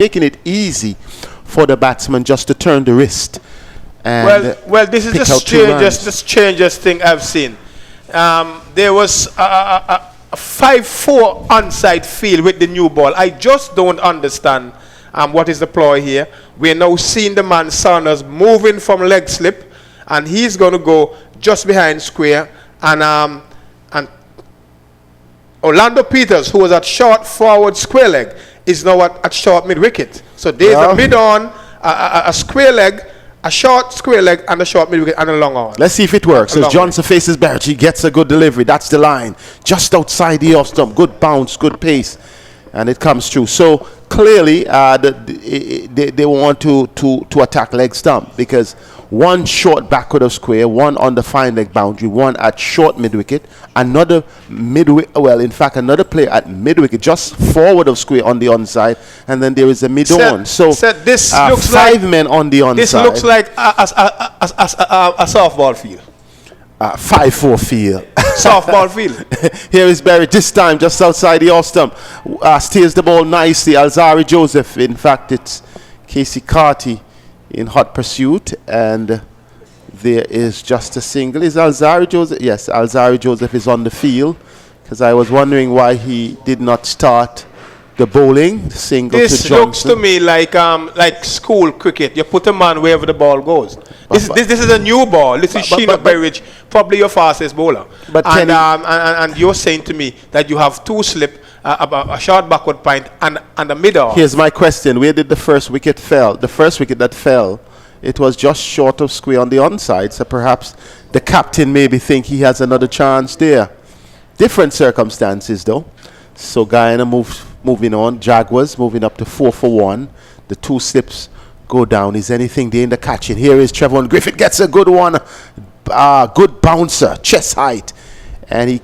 making it easy for the batsman just to turn the wrist. And well, this is the strangest thing I've seen. There was a 5-4 onside field with the new ball. I just don't understand what is the ploy here. We're now seeing the man Saunders moving from leg slip, and he's going to go just behind square. And Orlando Peters, who was at short forward square leg, is now at short mid wicket. So there's a mid on, a square leg, a short square leg, and a short mid wicket, and a long on. Let's see if it works. As Johnson faces Barrett, he gets a good delivery. That's the line. Just outside the off stump. Good bounce, good pace. And it comes through. So clearly they want to attack leg stump, because one short backward of square, one on the fine leg boundary, one at short mid wicket, another another player at mid wicket, just forward of square on the onside, and then there is a mid on. So this looks five men on the onside. This looks like a softball field. 5-4 field. Softball field. Here is Barrett, this time just outside the off stump. Steers the ball nicely. Alzari Joseph, in fact it's Casey Carty in hot pursuit, and there is just a single. Is Alzari Joseph? Yes, Alzari Joseph is on the field, because I was wondering why he did not start the bowling. Single this to Johnson. Looks to me like school cricket. You put a man wherever the ball goes. This is a new ball. This is Sheena Berridge, probably your fastest bowler. And you're saying to me that you have two slip, a short backward point, and a middle. Here's my question: where did the first wicket fell? The first wicket that fell, it was just short of square on the onside. So perhaps the captain maybe think he has another chance there. Different circumstances though. So Guyana moving on. Jaguars moving up to 4 for 1. The two slips go down. Is anything there in the catching? Here is Trevor Griffith, gets a good one. Good bouncer, chest height. And he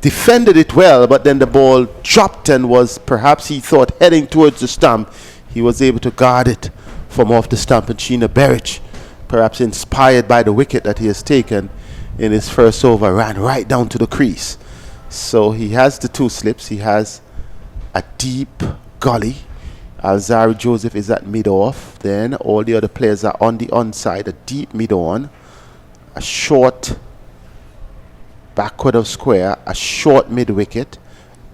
defended it well, but then the ball dropped and was, perhaps he thought, heading towards the stump. He was able to guard it from off the stump. And Sheena Berridge, perhaps inspired by the wicket that he has taken in his first over, ran right down to the crease. So he has the two slips. He has a deep gully. Alzari Joseph is at mid-off. Then all the other players are on the onside. A deep mid-on. A short backward of square. A short mid-wicket.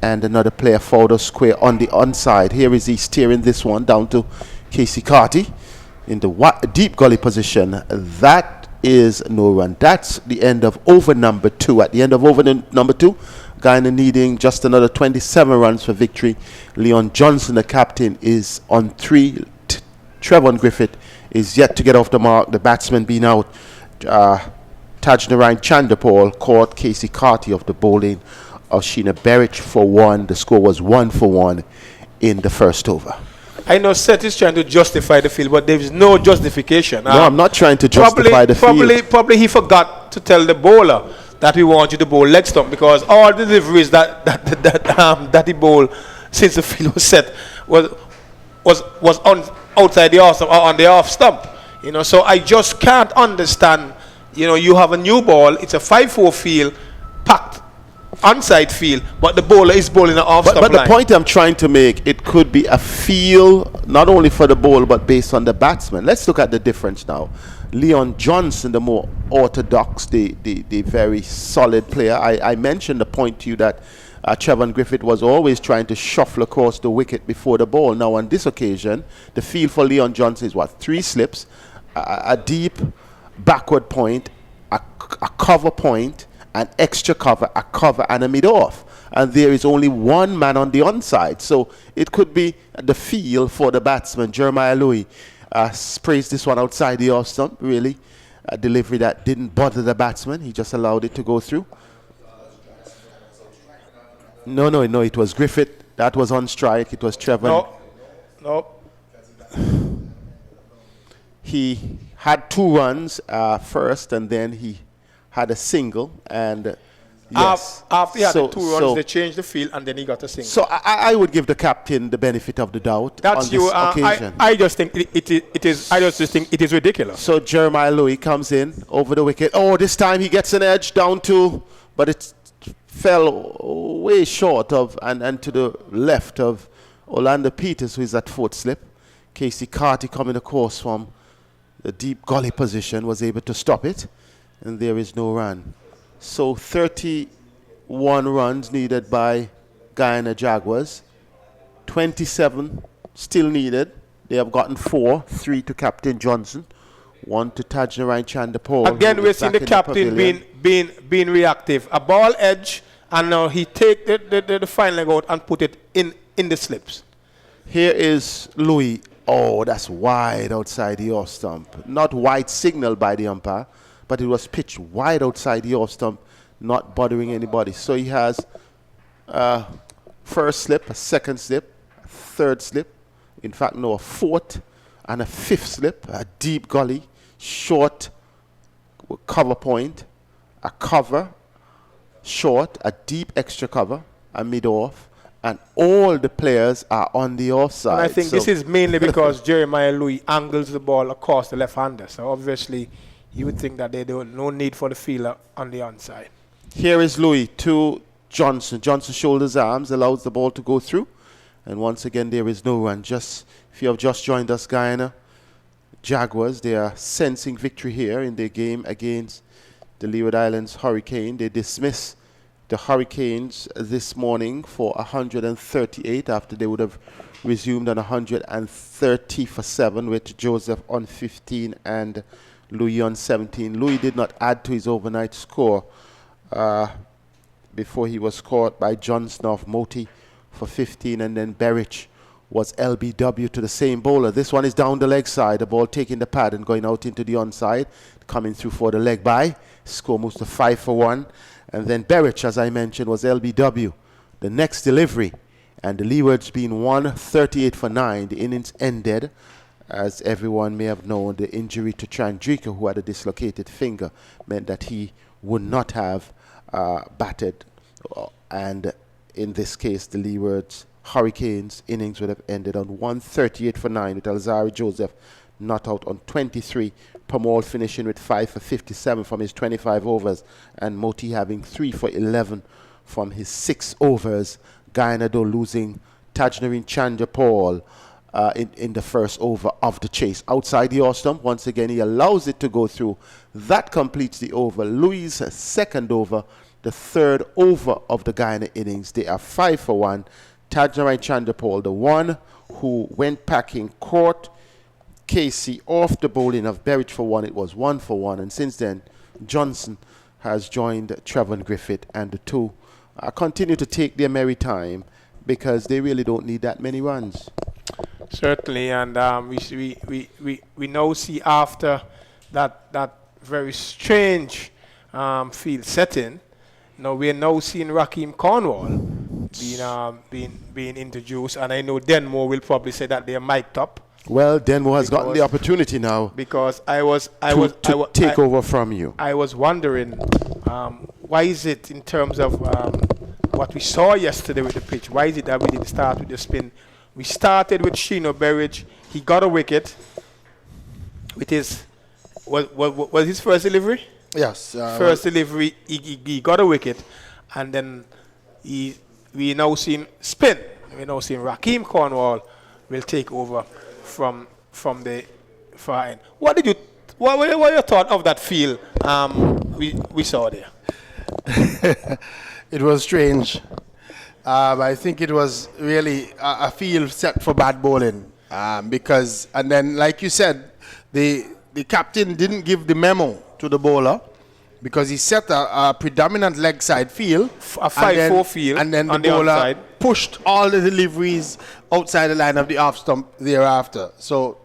And another player forward of square on the onside. Here is he steering this one down to Casey Carty in the deep gully position. That is no run. That's the end of over number 2. At the end of over number 2, Guyana needing just another 27 runs for victory. Leon Johnson, the captain, is on 3. Trevor Griffith is yet to get off the mark. The batsman being out. Tajnarine Chanderpaul caught Casey Carty of the bowling of Sheena Berridge for 1. The score was 1 for 1 in the first over. I know Seth is trying to justify the field, but there is no justification. No, I'm not trying to justify the field. Probably he forgot to tell the bowler that we want you to bowl leg stump, because all the deliveries that he bowled since the field was set was on outside the off stump or on the off stump. You know, so I just can't understand. You know, you have a new ball. It's a 5-4 field, packed onside field, but the bowler is bowling an off stump line. But the point I'm trying to make, it could be a feel not only for the bowler but based on the batsman. Let's look at the difference now. Leon Johnson, the more orthodox, the very solid player. I mentioned the point to you that Trevor Griffith was always trying to shuffle across the wicket before the ball. Now on this occasion, the field for Leon Johnson is what? 3 slips, a deep backward point, a cover point, an extra cover, a cover, and a mid-off. And there is only one man on the onside. So it could be the feel for the batsman. Jeremiah Louis sprays this one outside the off stump, really. A delivery that didn't bother the batsman. He just allowed it to go through. No, it was Griffith. That was on strike. It was Trevor. No. He had 2 runs first, and then he had a single, and yes. After he had the 2 runs, they changed the field, and then he got a single. So I would give the captain the benefit of the doubt. That's on this occasion. I just think it is. I just think it is ridiculous. So Jeremiah Louis comes in over the wicket. Oh, this time he gets an edge down to, but it fell way short of and to the left of Orlando Peters, who is at fourth slip. Casey Carty coming across from the deep gully position, was able to stop it, and there is no run. So 31 runs needed by Guyana Jaguars. 27 still needed. They have gotten 4, 3 to Captain Johnson, 1 to Tajnarai Chandapal. Again, we're seeing the captain being reactive. A ball edge, and now he take the fine leg out and put it in the slips. Here is Louis. Oh, that's wide outside the off stump. Not wide signal by the umpire, but it was pitched wide outside the off stump, not bothering anybody. So he has a first slip, a second slip, a third slip, in fact, no, a fourth and a fifth slip, a deep gully, short cover point, a cover, short, a deep extra cover, a mid-off, and all the players are on the offside. And I think this is mainly because Jeremiah Louis angles the ball across the left-hander. So obviously, you would think that they don't no need for the fielder on the onside. Here is Louis to Johnson. Johnson shoulders arms, allows the ball to go through. And once again, there is no run. Just if you have just joined us, Guyana Jaguars, they are sensing victory here in their game against the Leeward Islands Hurricane. They dismiss the Hurricanes this morning for 138 after they would have resumed on 130 for 7 with Joseph on 15 and Louis on 17. Louis did not add to his overnight score before he was caught by Johnson of Moti for 15, and then Berich was LBW to the same bowler. This one is down the leg side, the ball taking the pad and going out into the onside, coming through for the leg by. Score moves to 5 for 1. And then Berich, as I mentioned, was LBW. The next delivery, and the Leewards being 138 for 9. The innings ended, as everyone may have known, the injury to Chandrika, who had a dislocated finger, meant that he would not have batted. And in this case, the Leewards Hurricanes innings would have ended on 138 for 9 with Alzari Joseph not out on 23. Pamal finishing with 5 for 57 from his 25 overs, and Moti having 3 for 11 from his 6 overs. Guyana though losing Tajnarin Chandapal in the first over of the chase. Outside the off stump, once again he allows it to go through. That completes the over. Louis' second over, the third over of the Guyana innings. They are 5 for 1. Tajnarai Chandapal, the one who went packing, caught Casey off the bowling of Berich for 1. It was 1 for 1, and since then Johnson has joined Trevor Griffith, and the two continue to take their merry time because they really don't need that many runs. Certainly, and we now see after that very strange field setting. Now we are now seeing Raheem Cornwall being introduced, and I know Denmo will probably say that they are mic'd up. Well, Denmo has gotten the opportunity now because I was take over from you. I was wondering why is it in terms of what we saw yesterday with the pitch? Why is it that we didn't start with the spin? We started with Shino Berridge. He got a wicket with his was his first delivery. Yes, first delivery. He got a wicket, and then we now seen spin. We now seen Raheem Cornwall will take over from the far end. What were your thoughts of that field we saw there? It was strange. I think it was really a field set for bad bowling because, and then like you said, the captain didn't give the memo to the bowler because he set a predominant leg side field, a 5-4 field, and then the bowler pushed all the deliveries outside the line of the off stump thereafter. So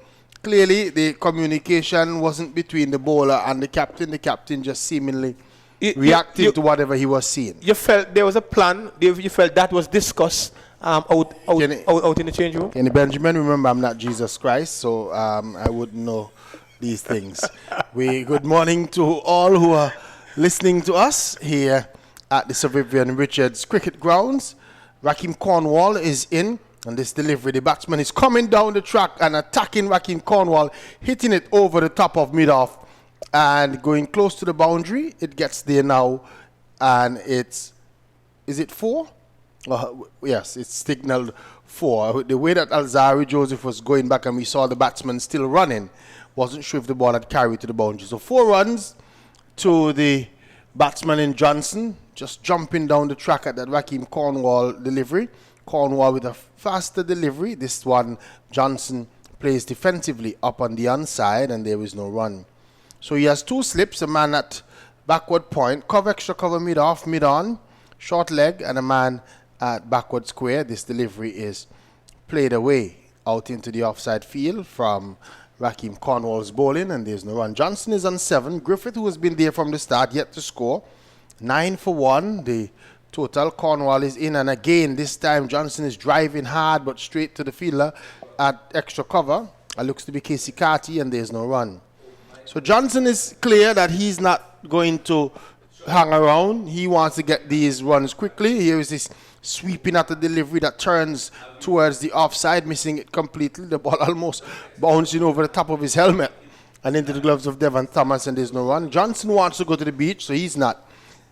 clearly the communication wasn't between the bowler and the captain. The captain just seemingly reactive to whatever he was seeing. You felt there was a plan. You felt that was discussed out in the change room. Kenny Benjamin, remember I'm not Jesus Christ, so I wouldn't know these things. Good morning to all who are listening to us here at the Sir Vivian Richards Cricket Grounds. Raheem Cornwall is in, and this delivery, the batsman is coming down the track and attacking Raheem Cornwall, hitting it over the top of mid-off and going close to the boundary. It gets there now, and is it 4? Yes, it's signaled 4. The way that Alzari Joseph was going back and we saw the batsman still running, wasn't sure if the ball had carried to the boundary. So 4 runs to the batsman in Johnson, just jumping down the track at that Raheem Cornwall delivery. Cornwall with a faster delivery. This one, Johnson plays defensively up on the onside and there is no run. So he has 2 slips, a man at backward point, extra cover mid-off, mid-on, short leg, and a man at backward square. This delivery is played away out into the offside field from Raheem Cornwall's bowling, and there's no run. Johnson is on 7. Griffith, who has been there from the start, yet to score. 9 for 1. The total. Cornwall is in, and again, this time Johnson is driving hard, but straight to the fielder at extra cover. It looks to be Casey Carty, and there's no run. So Johnson is clear that he's not going to hang around. He wants to get these runs quickly. Here is this sweeping at the delivery that turns towards the offside, missing it completely. The ball almost bouncing over the top of his helmet and into the gloves of Devon Thomas, and there's no run. Johnson wants to go to the beach, so he's not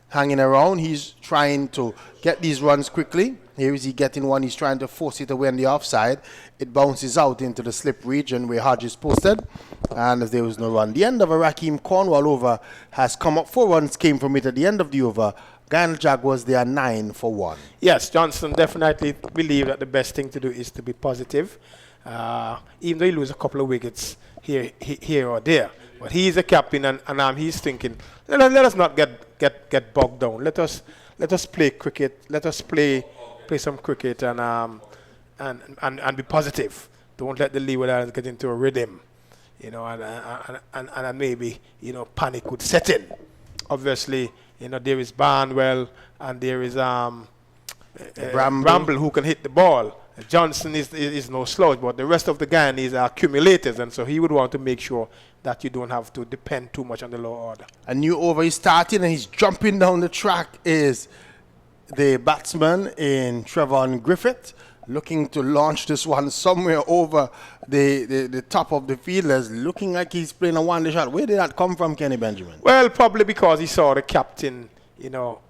hanging around. He's trying to get these runs quickly. Here is he getting one. He's trying to force it away on the offside. It bounces out into the slip region where Hodges posted, and there was no run. The end of a Raheem Cornwall over has come up. 4 runs came from it at the end of the over. Guyana Jaguars, they are 9 for 1. Yes, Johnson definitely believe that the best thing to do is to be positive. Even though he lose a couple of wickets here or there. But he's a captain, and he's thinking, let us not get bogged down. Let us play cricket. Let us play some cricket and be positive. Don't let the Leeward Islands get into a rhythm, and maybe panic could set in. Obviously, there is Barnwell and there is Bramble who can hit the ball. Johnson is no slouch, but the rest of the Guyanese are accumulators, and so he would want to make sure that you don't have to depend too much on the lower order. A new over is starting, and he's jumping down the track is the batsman in Trevon Griffith, looking to launch this one somewhere over the top of the fielders, looking like he's playing a one-day shot. Where did that come from, Kenny Benjamin? Well, probably because he saw the captain,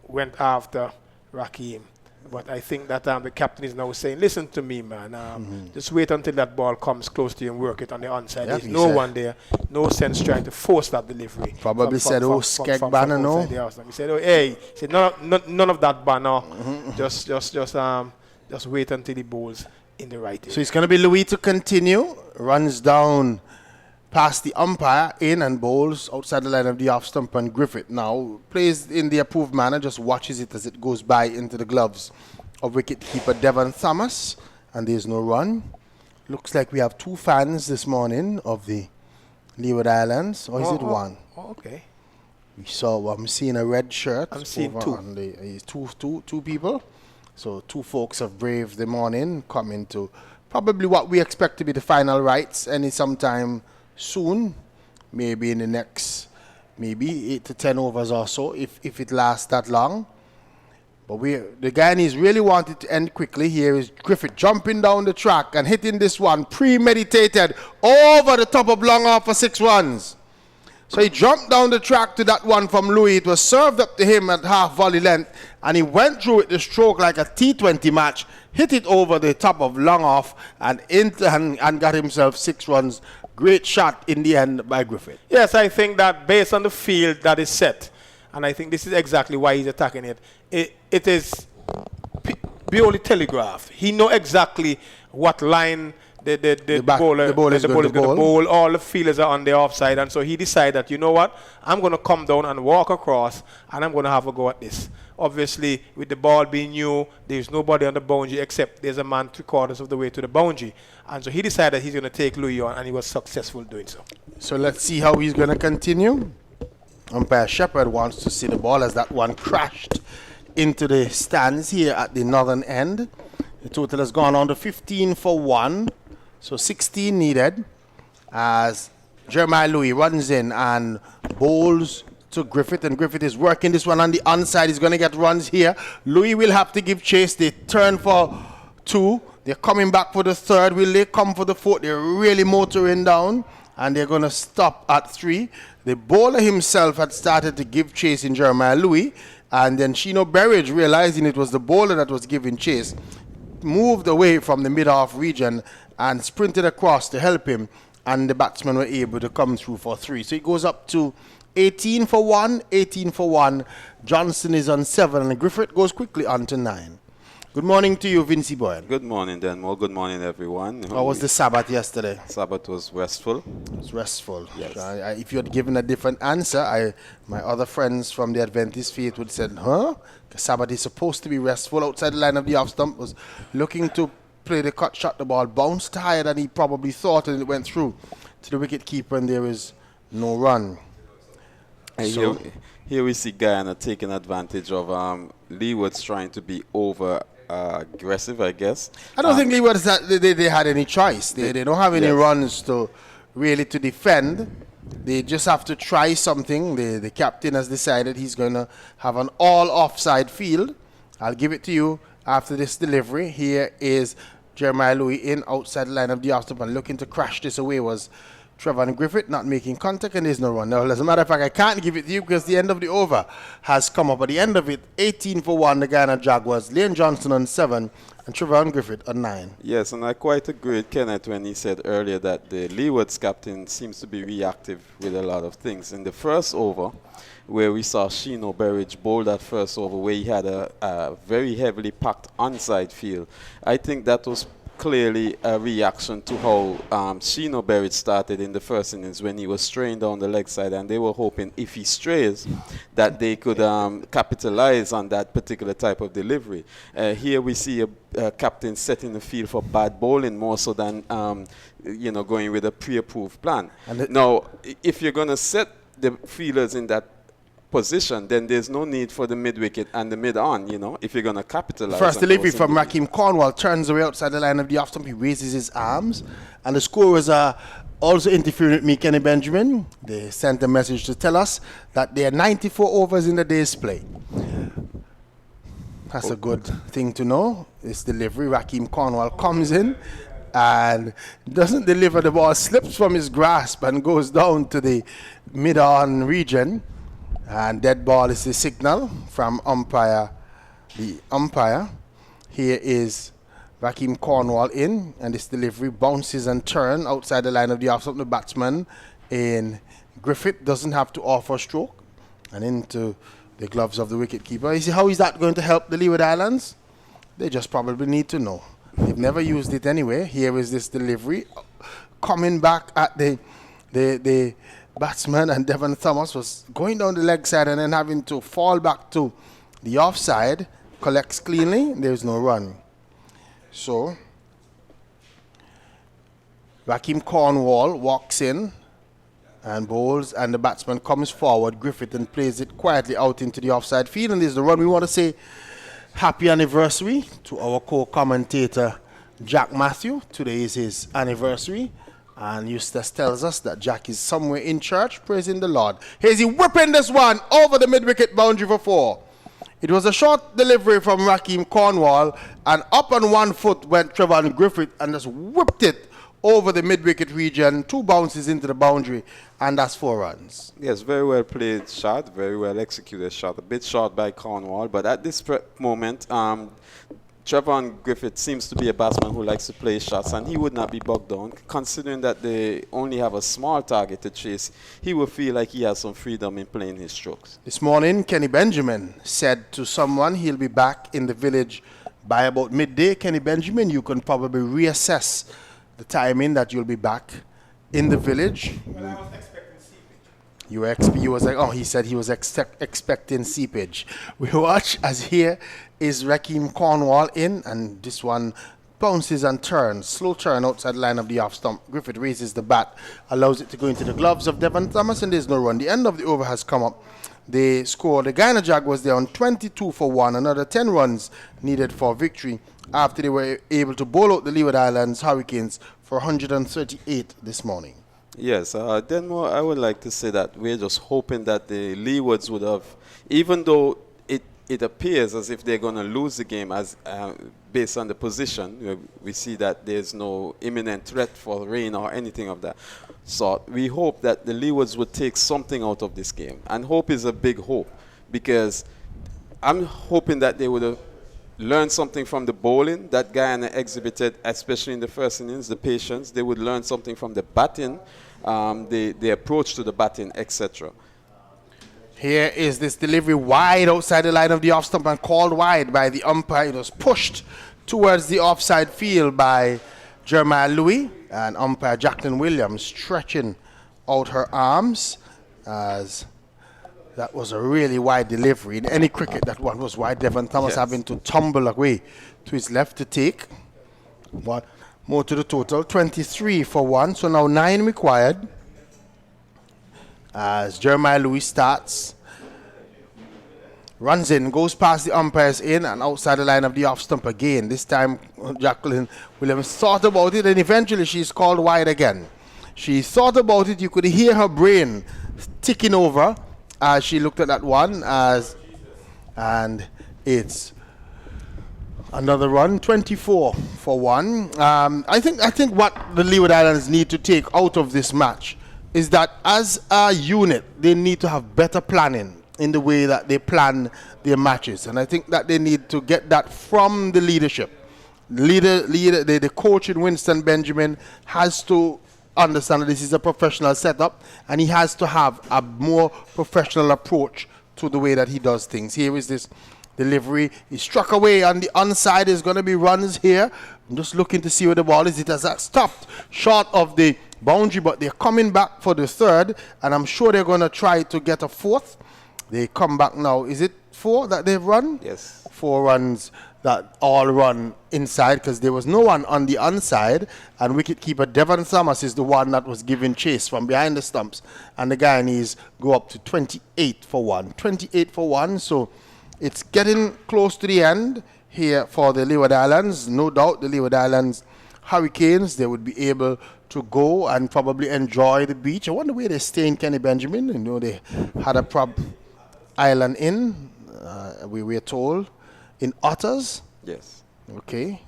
went after Raheem. But I think that the captain is now saying, listen to me, man. Just wait until that ball comes close to you and work it on the onside. There's no one there. No sense trying to force that delivery. Probably said, skeg banner, no? He said, hey. He said, none of that banner. Just wait until he bowls in the right area. So it's going to be Louis to continue. Runs down past the umpire, in and bowls outside the line of the off stump, and Griffith now plays in the approved manner, just watches it as it goes by into the gloves of wicketkeeper Devon Thomas, and there's no run. Looks like we have 2 fans this morning of the Leeward Islands, or is it one? Oh, okay. I'm seeing a red shirt. I'm seeing 2. Two people. So 2 folks have braved the morning, coming to probably what we expect to be the final rites sometime soon, maybe in the next 8 to 10 overs or so, if it lasts that long. But the Guyanese really want it to end quickly. Here is Griffith jumping down the track and hitting this one premeditated over the top of long off for 6 runs. So he jumped down the track to that one from Louis. It was served up to him at half volley length, and he went through it the stroke like a T20 match, hit it over the top of long off and got himself 6 runs. Great shot in the end by Griffith. Yes, I think that based on the field that is set, and I think this is exactly why he's attacking it, it is purely telegraphed. He know exactly what line the bowler is going to bowl. All the fielders are on the offside, and so he decided that, you know what, I'm going to come down and walk across, and I'm going to have a go at this. Obviously, with the ball being new, there's nobody on the boundary except there's a man 3/4 of the way to the boundary. And so he decided he's going to take Louis on, and he was successful doing so. So let's see how he's going to continue. Umpire Shepherd wants to see the ball as that one crashed into the stands here at the northern end. The total has gone on to 15 for 1. So 16 needed as Jeremiah Louis runs in and bowls to Griffith, and Griffith is working this one on the onside. He's going to get runs here. Louis will have to give chase. They turn for 2. They're coming back for the 3rd. Will they come for the 4th? They're really motoring down, and they're going to stop at 3. The bowler himself had started to give chase in Jeremiah Louis, and then Shino Berridge, realizing it was the bowler that was giving chase, moved away from the mid-half region and sprinted across to help him, and the batsmen were able to come through for 3. So it goes up to 18 for 1, 18 for 1. Johnson is on 7, and Griffith goes quickly on to 9. Good morning to you, Vincey Boyle. Good morning, Denmo. Good morning, everyone. How was the Sabbath yesterday? Sabbath was restful. It was restful. Yes. If you had given a different answer, my other friends from the Adventist faith would have said, huh? The Sabbath is supposed to be restful. Outside the line of the off stump, was looking to play the cut shot. The ball bounced higher than he probably thought, and it went through to the wicket keeper, and there is no run. So, Here we see Guyana taking advantage of Leewards trying to be over aggressive, I guess. I don't think Leewards they had any choice. They don't have any runs to really to defend. They just have to try something. The captain has decided he's going to have an all offside field. I'll give it to you after this delivery. Here is Jeremiah Louis in outside the line of the off stump, and looking to crash this away was Trevor Griffith, not making contact, and there's no run. Now, as a matter of fact, I can't give it to you because the end of the over has come up. At the end of it, 18 for 1, the Guyana Jaguars. Lane Johnson on 7 and Trevor Griffith on 9. Yes, and I quite agree with Kenneth when he said earlier that the Leewards captain seems to be reactive with a lot of things. In the first over, where we saw Sheeno Berridge bowl that first over, where he had a very heavily packed onside field, I think that was clearly a reaction to how Sheeno Berridge started in the first innings when he was straying down the leg side, and they were hoping if he strays that they could capitalize on that particular type of delivery. Here we see a captain setting the field for bad bowling more so than going with a pre-approved plan. Now, if you're going to set the fielders in that position, then there's no need for the mid-wicket and the mid-on, if you're going to capitalize. First delivery from Raheem Cornwall, turns away outside the line of the off stump. He raises his arms, and the scorers are also interfering with me, Kenny Benjamin. They sent a message to tell us that there are 94 overs in the day's play. That's a good thing to know. This delivery, Raheem Cornwall comes in and doesn't deliver the ball, slips from his grasp and goes down to the mid-on region. And dead ball is the signal from the umpire. Here is Raheem Cornwall in, and this delivery bounces and turns outside the line of the off stump. The batsman in Griffith doesn't have to offer stroke, and into the gloves of the wicket keeper. You see, how is that going to help the Leeward Islands? They just probably need to know. They've never used it anyway. Here is this delivery coming back at the batsman, and Devon Thomas was going down the leg side and then having to fall back to the offside. Collects cleanly. There's no run. So Raheem Cornwall walks in and bowls, and the batsman comes forward, Griffith, and plays it quietly out into the offside field, and there's the run. We want to say happy anniversary to our co-commentator Jack Matthew. Today is his anniversary. And Eustace tells us that Jack is somewhere in church praising the Lord. Here's he whipping this one over the mid-wicket boundary for 4. It was a short delivery from Raheem Cornwall, and up on one foot went Trevor Griffith and just whipped it over the mid-wicket region. 2 bounces into the boundary, and that's 4 runs. Yes, very well played shot, very well executed shot. A bit short by Cornwall, but at this moment, Trevor Griffith seems to be a batsman who likes to play shots, and he would not be bogged down. Considering that they only have a small target to chase, he will feel like he has some freedom in playing his strokes. This morning, Kenny Benjamin said to someone he'll be back in the village by about midday. Kenny Benjamin, you can probably reassess the timing that you'll be back in the village. Well, I was expecting seepage. He said he was expecting seepage. We watch as here is Raheem Cornwall in, and this one bounces and turns. Slow turn outside the line of the off stump. Griffith raises the bat, allows it to go into the gloves of Devon Thomas, and there's no run. The end of the over has come up. They score. The Guyana Jaguars there on 22 for 1. Another 10 runs needed for victory after they were able to bowl out the Leeward Islands Hurricanes for 138 this morning. Yes, then more, I would like to say that we're just hoping that the Leewards would have, even though it appears as if they're going to lose the game as based on the position, we see that there's no imminent threat for rain or anything of that sort. We hope that the Leewards would take something out of this game, and hope is a big hope, because I'm hoping that they would have learn something from the bowling that Guyana exhibited, especially in the first innings, the patience. They would learn something from the batting, the approach to the batting, etc. Here is this delivery wide outside the line of the off stump and called wide by the umpire. It was pushed towards the offside field by Jeremiah Louis, and umpire Jacqueline Williams stretching out her arms, as that was a really wide delivery. In any cricket, that one was wide. Devon Thomas having to tumble away to his left to take. One more to the total, 23 for 1. So now 9 required. As Jeremiah Louis starts, runs in, goes past the umpires in and outside the line of the off stump again. This time Jacqueline Williams thought about it, and eventually she's called wide again. She thought about it. You could hear her brain ticking over as she looked at that one, and it's another run, 24 for 1. I think what the Leeward Islands need to take out of this match is that as a unit, they need to have better planning in the way that they plan their matches. And I think that they need to get that from the leadership. The coach in Winston Benjamin has to understand that this is a professional setup, and he has to have a more professional approach to the way that he does things. Here is this delivery. He struck away on the onside. There's going to be runs here. I'm just looking to see where the ball is. It has stopped short of the boundary, but they're coming back for the third, and I'm sure they're going to try to get a fourth. They come back now. Is it 4 that they've run? Yes. 4 runs that all run inside, because there was no one on the onside, and wicketkeeper Devon Thomas is the one that was giving chase from behind the stumps, and the Guyanese go up to 28 for 1. 28 for 1, so it's getting close to the end here for the Leeward Islands. No doubt the Leeward Islands Hurricanes, they would be able to go and probably enjoy the beach. I wonder where they stay in Kenny Benjamin. You know, they had a Island Inn, we were told, in Otters. Yes. Okay.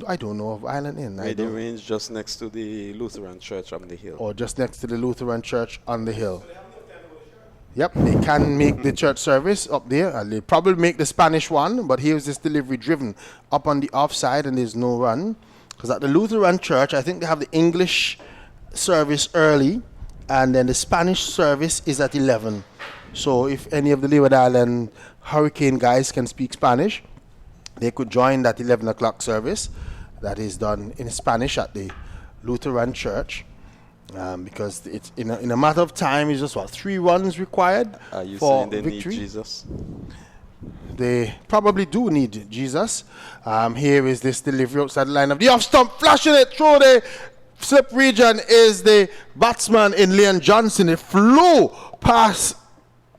I don't know of Island Inn. The range just next to the Lutheran Church on the hill. Or just next to the Lutheran Church on the hill. Yep, they can make the church service up there, and they probably make the Spanish one, but here's this delivery driven up on the offside, and there's no run. Because at the Lutheran Church, I think they have the English service early, and then the Spanish service is at 11. So if any of the Leeward Island Hurricane guys can speak Spanish, they could join that 11 o'clock service that is done in Spanish at the Lutheran Church. Because it's in a matter of time, it's just 3 runs required Are you for saying they victory. need Jesus? They probably do need Jesus. Here is this delivery outside the line of the off stump, flashing it through the slip region is the batsman in Leon Johnson. It flew past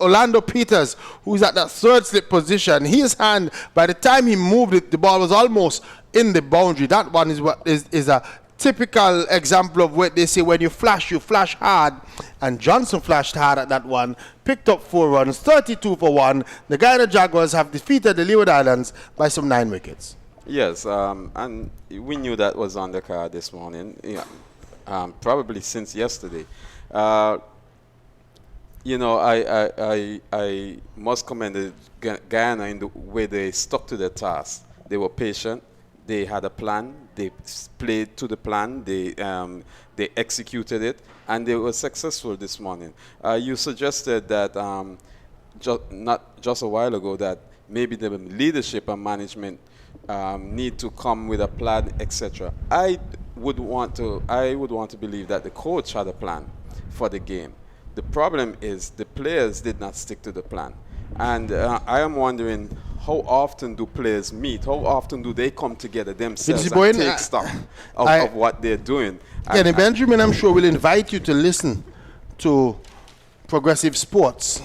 Orlando Peters, who's at that third slip position. His hand, by the time he moved it, the ball was almost in the boundary. That one is a typical example of what they say, when you flash hard, and Johnson flashed hard at that one, picked up 4 runs, 32 for 1. The Guyana Jaguars have defeated the Leeward Islands by some 9 wickets. Yes, and we knew that was on the card this morning, probably since yesterday. You know, I must commend Guyana in the way they stuck to their task. They were patient. They had a plan. They played to the plan. They executed it, and they were successful this morning. You suggested that not just a while ago that maybe the leadership and management need to come with a plan, etc. I would want to believe that the coach had a plan for the game. The problem is the players did not stick to the plan, and I am wondering, how often do players meet? How often do they come together themselves and take stock of what they're doing? Yeah, Benjamin, I'm sure, will invite you to listen to Progressive Sports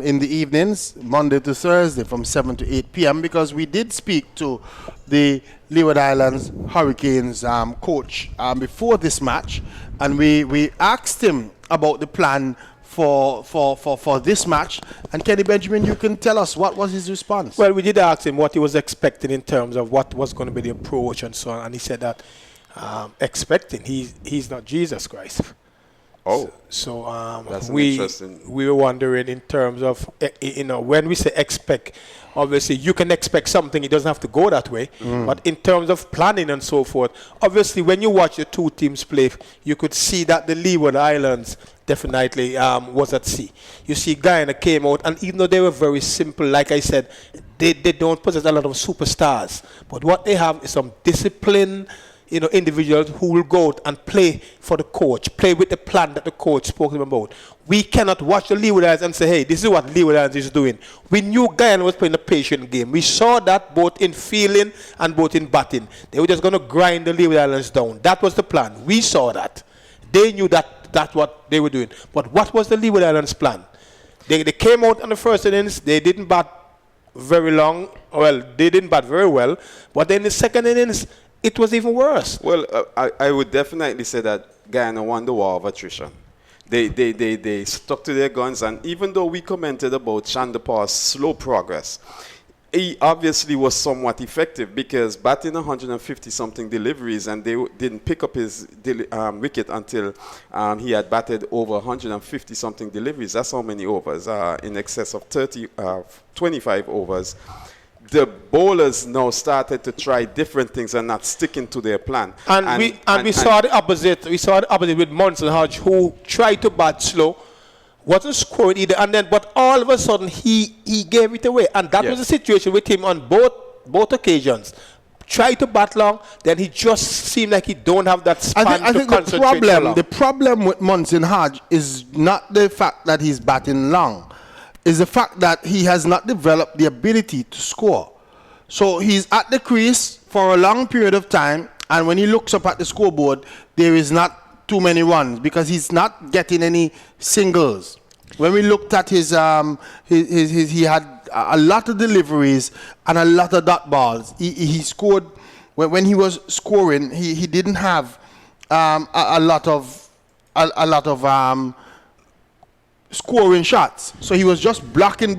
in the evenings, Monday to Thursday from 7 to 8 p.m. because we did speak to the Leeward Islands Hurricanes coach before this match, and we asked him about the plan for this match. And Kenny Benjamin, you can tell us what was his response. Well, we did ask him what he was expecting in terms of what was going to be the approach and so on, and he said that expecting, he's not Jesus Christ. Oh, So That's an we interesting- were wondering in terms of when we say expect, obviously you can expect something. It doesn't have to go that way. But in terms of planning and so forth, obviously when you watch the two teams play, you could see that the Leeward Islands definitely was at sea. You see, Guyana came out, and even though they were very simple, like I said, they don't possess a lot of superstars. But what they have is some discipline. Individuals who will go out and play for the coach, play with the plan that the coach spoke to them about. We cannot watch the Leeward Islands and say, hey, this is what Leeward Islands is doing. We knew Guyana was playing a patient game. We saw that both in fielding and both in batting. They were just going to grind the Leeward Islands down. That was the plan. We saw that. They knew that that's what they were doing. But what was the Leeward Islands plan? They came out on the first innings. They didn't bat very long. Well, they didn't bat very well. But then the second innings, it was even worse. Well, I would definitely say that Guyana won the war of attrition. They stuck to their guns, and even though we commented about Chandapar's slow progress, he obviously was somewhat effective because batting 150-something deliveries, and they didn't pick up his wicket until he had batted over 150-something deliveries. That's how many overs? In excess of 25 overs. The bowlers now started to try different things and not sticking to their plan. And we saw the opposite. We saw the opposite with Munson Hodge, who tried to bat slow, wasn't scoring either, but all of a sudden he gave it away, and that was the situation with him on both occasions. Tried to bat long, then he just seemed like he don't have that span I think the problem with Munson Hodge is not the fact that he's batting long. Is the fact that he has not developed the ability to score. So he's at the crease for a long period of time, and when he looks up at the scoreboard, there is not too many runs because he's not getting any singles. When we looked at his he had a lot of deliveries and a lot of dot balls. He scored when he was scoring. He didn't have a lot of scoring shots. So he was just blocking.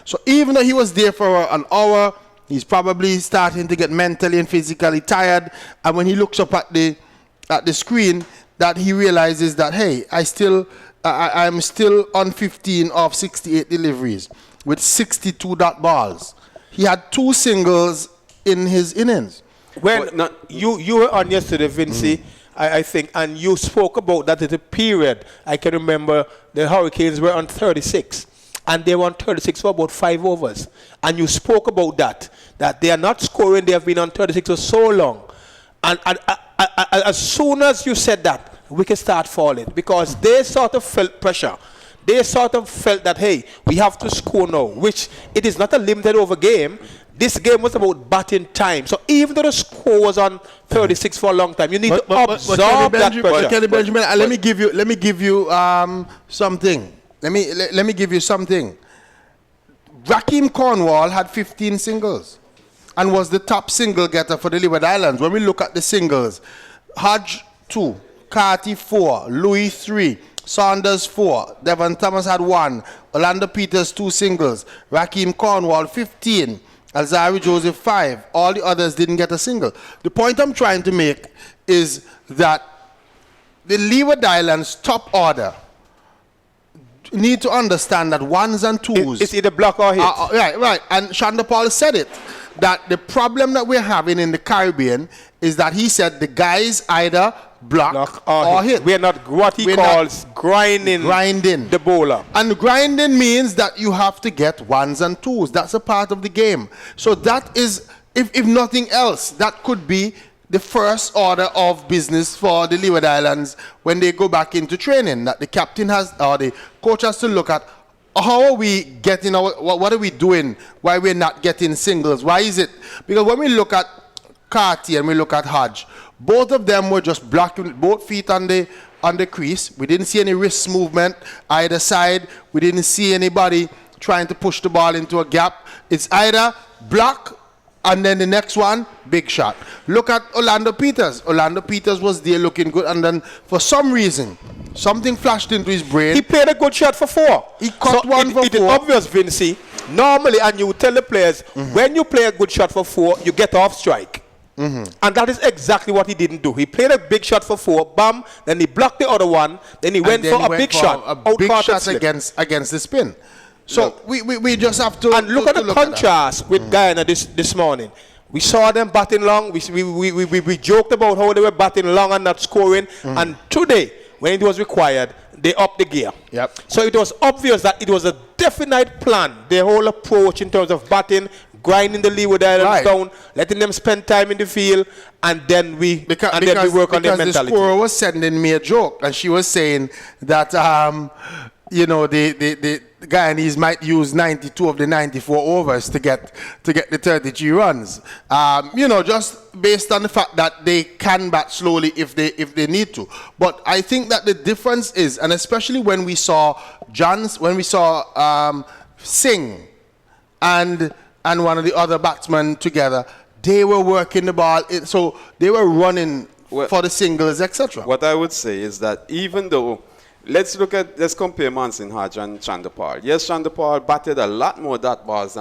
So even though he was there for an hour, he's probably starting to get mentally and physically tired. And when he looks up at the screen, that he realizes that, hey, I'm still on 15 of 68 deliveries with 62 dot balls. He had 2 singles in his innings. When you were on yesterday, Vinci, I think, and you spoke about that at a period. I can remember the Hurricanes were on 36, and they were on 36 for about 5 overs. And you spoke about that they are not scoring. They have been on 36 for so long. And as soon as you said that, we can start falling because they sort of felt pressure. They sort of felt that, hey, we have to score now, which it is not a limited over game. This game was about batting time. So even though the score was on 36 for a long time, you need to absorb that pressure. Kenny Benjamin, let me give you something. Let me give you something. Raheem Cornwall had 15 singles and was the top single getter for the Leeward Islands. When we look at the singles, Hodge 2, Carty 4, Louis 3, Saunders 4, Devon Thomas had 1, Orlando Peters 2 singles, Raheem Cornwall 15, Alzari Joseph 5. All the others didn't get a single. The point I'm trying to make is that the Leeward Islands top order need to understand that ones and twos. It's either block or hit. Right. And Chandapal said it, that the problem that we're having in the Caribbean is that he said the guys either block or hit. We're not what he calls grinding the bowler. And grinding means that you have to get ones and twos. That's a part of the game. So that is, if nothing else, that could be the first order of business for the Leeward Islands when they go back into training, that the captain has, or the coach has to look at, how are we getting what are we doing? Why we're not getting singles? Why is it? Because when we look at Carty and we look at Hodge, both of them were just blocking both feet on the crease. We didn't see any wrist movement either side. We didn't see anybody trying to push the ball into a gap. It's either block and then the next one, big shot. Look at Orlando Peters. Orlando Peters was there looking good, and then for some reason, something flashed into his brain. He played a good shot for 4. He caught one for 4. It is obvious, Vinci. Normally, and you tell the players, when you play a good shot for 4, you get off strike. And that is exactly what he didn't do. He played a big shot for 4, bam, then he blocked the other one, then he went for a big shot. A big shot against the spin. So we just have to... And look at the contrast with Guyana this morning. We saw them batting long. We joked about how they were batting long and not scoring. And today, when it was required, they upped the gear. Yep. So it was obvious that it was a definite plan. Their whole approach in terms of batting, grinding the Leeward Islands down, letting them spend time in the field, and then we work on their mentality. Because the scorer was sending me a joke, and she was saying that the Guyanese might use 92 of the 94 overs to get the 33 runs. Just based on the fact that they can bat slowly if they need to. But I think that the difference is, and especially when we saw Singh and one of the other batsmen together, they were working the ball, so they were running for the singles, etc. What I would say is that even though, let's compare Mansin Haj and Chandapal. Yes, Chandapal batted a lot more dot balls than